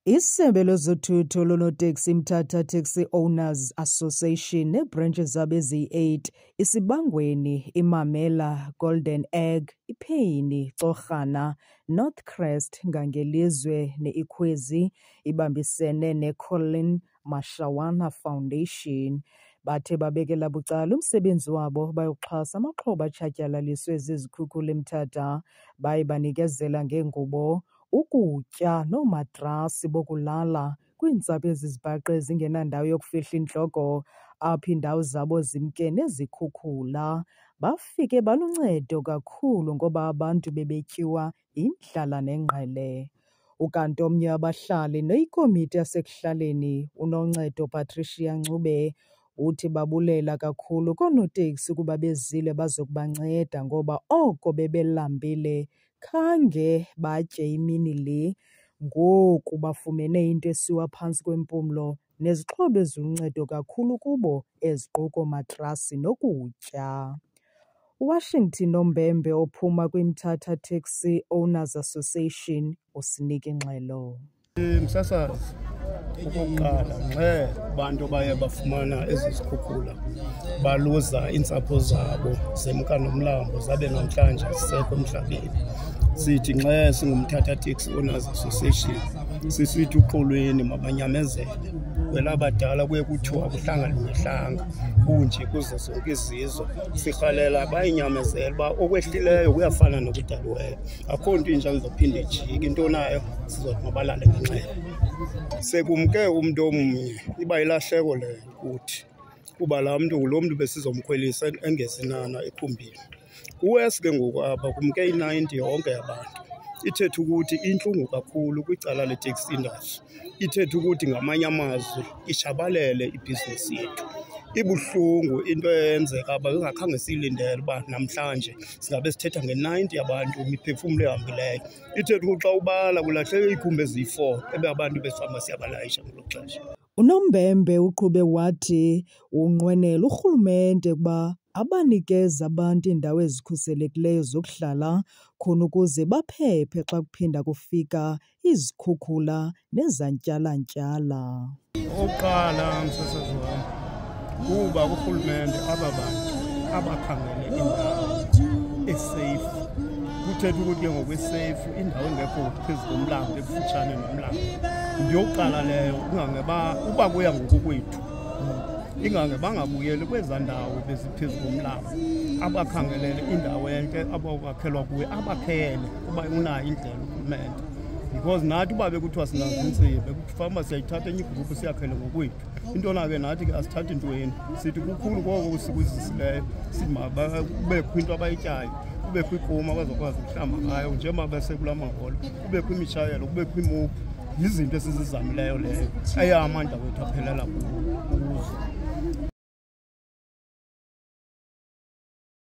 Isebe lezothutho loonoteksi Mthatha Taxi Owners Association neebhrentshi zabo eziyi-8 iSibangweni, iMamela, Golden Egg, iPhayini, Coganah, Northcrest, Ngangelizwe ne-Ikhwezi ibambisene neColleen Mashawana Foundation bathe babekela bucala umsebenzi wabo bayokuxhasa amaxhoba atshatyalaliswe zizikhukhula eMthatha. Baye banikezela ngeengubo, ukutya noomatrasi bokulala kwiintsapho ezizibhaqe zingenandawo yokufihla intloko apho iindawo zabo zimke nezikhukhula. Bafike baluncedo kakhulu ngoba abantu bebetyiwa yindlala nengqele. Ukanti omnye wabahlali neyikomiti yasekuhlaleni uNoncedo Patricia Ncube uthi babulela kakhulu koonoteksi kuba bezile bazokubanceda ngoba oko bebelambile khange batye imini le. Ngoku bafumene into esiwa phantsi kwempumlo nezixhobo eziluncedo kakhulu kubo eziquka oomatrasi nokutya. uWashington Nombembe ophuma kwiMthatha Taxi Owners Association usinika ingxelo. Msasazi, okokuqala nxe abantu baye bafumana ezi zikhukhula baluza iintsapho zabo zemka nomlambo zabe namhlanje zisekho emhlabeni. Sithi nxe singuMthatha Taxi Owners Association sisithi uxolweni mabanyamezele. Kwelabadala kuye kuthiwa kuhlanga lungehlanga kunje kuze zonke izizwe. Sirhalela bayinyamezele uba okwehlileyo kuyafana nokudaliweyo. Akho nto inja izophinde ijike, into nayo sizothi mabalale ngenxele. Sekumke umntu omnye iba yilahleko leyo kuthi kuba laa mntu ngulo mntu besizomkhwelisa engezinana ekhumbini. Kuwesi ke ngoku apha kumke i-90 yonke yabantu. Ithetha ukuthi intlungu kakhulu kwicala le-taxi industry. Ithetha ukuthi ngamanye amazwi ishabalele ibhizinesi yethu. Ibuhlungu into eyenzeka uba ingakhange siyilindele uba namhlanje singabe sithetha nge-90 yabantu imiphefumlo ehambileyo. Ithetha ukuthi xa ubala kulahleke iikhumbi eziyi-4 ebe abantu besihamba siyabalayisha ngelo xesha. uNombembe uqhube wathi unqwenela urhulumente ukuba abanikeza abantu iindawo ezikhuselekileyo zokuhlala khona ukuze baphephe xa kuphinda kufika izikhukhula nezantyalantyala. Okokuqala msasazi wam, kuba urhulumente aba bantu abakhangele indawo eseyifu. Kuthetha ukuthi ke ngokweseyifu indawo engekho phezu komlambo ekufutshane nomlambo. Ndiyokuqala leyo uba kuya ngoku kwethu ingange bangabuyeli kwezaa ndawo beziphezu komlambo. Abakhangelele indawo entle abawakhelwa kuyo abakhele kuba unayo indlela urhulumente. Because nathi uba bekuthiwa sinazo iintsibe bekufana uba siyayithatha enye igrupu siyakhele ngokwethu. Intona ke nathi ke asithathi ntweni, sithi kukhulu koko sikuzisileyo sithi makubekho into abayityayo, kubekho ikoma bazokwazi ukuhlamba ngayo njengoba besekula maholo, kubekho imishayelo, kubekho iimophu. Yizinto esizizamileyo leyo eyamandawo wethu aphelela kuzo.